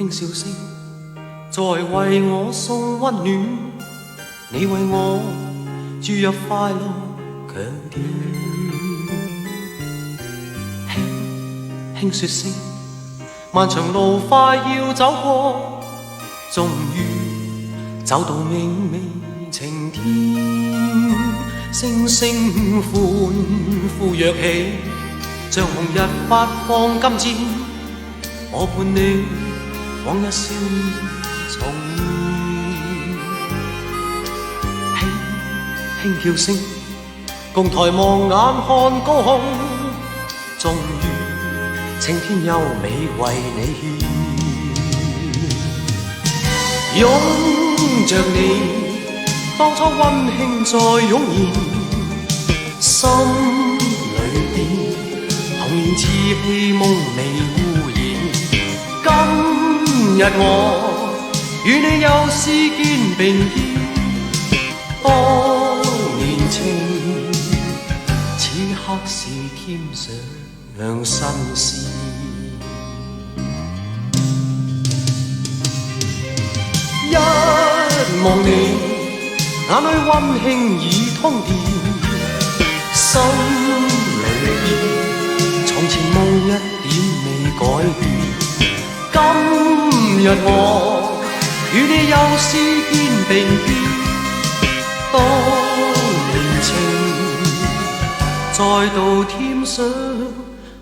輕笑聲，在為我送溫暖，你為我注入快樂強電。輕輕說聲，漫長路快要走過，終於走到明媚晴天。星星歡呼躍起，像紅日發放金箭，我伴你往日笑面重現。輕叫聲，共抬望眼看高空，終於青天優美為你獻。擁着你，當初溫馨再湧現，心裏邊童年稚氣夢未污染。今日我與你又試肩並肩，當年情此刻是添上新鮮。一望你，眼裏溫馨已通電，心裏邊從前夢一點未改變。今日我與你又試肩並肩，當年情再度添上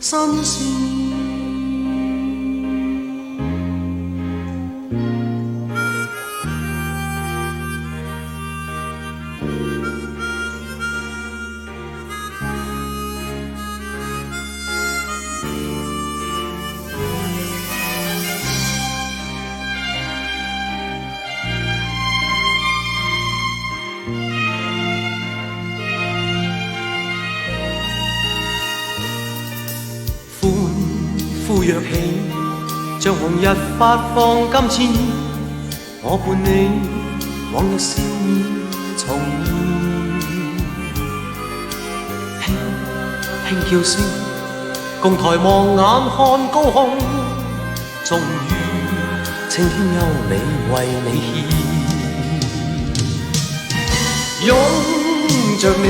新鮮。歡呼躍起，像紅日發放金箭，我伴你往日笑面重現。輕叫聲，共抬望眼看高空，終於青天優美為你獻。擁着你，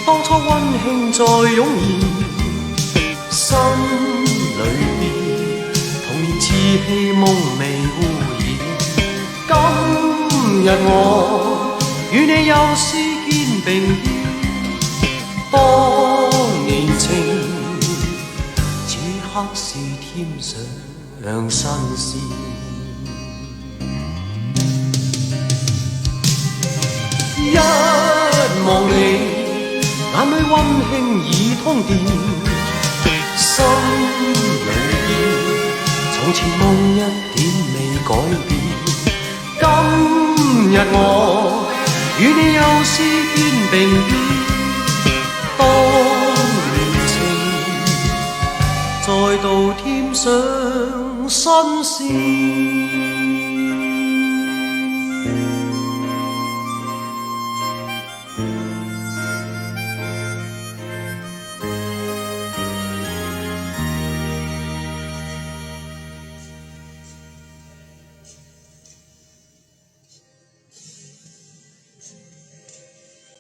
當初溫馨再湧現，心裏邊童年稚氣夢未污染。今日我與你又試肩並肩，當年情此刻是添上新鮮。一望你，眼裏溫馨已通電，心裏邊從前夢一點未改變。今日我與你又試肩並肩，當年情再度添上新鮮。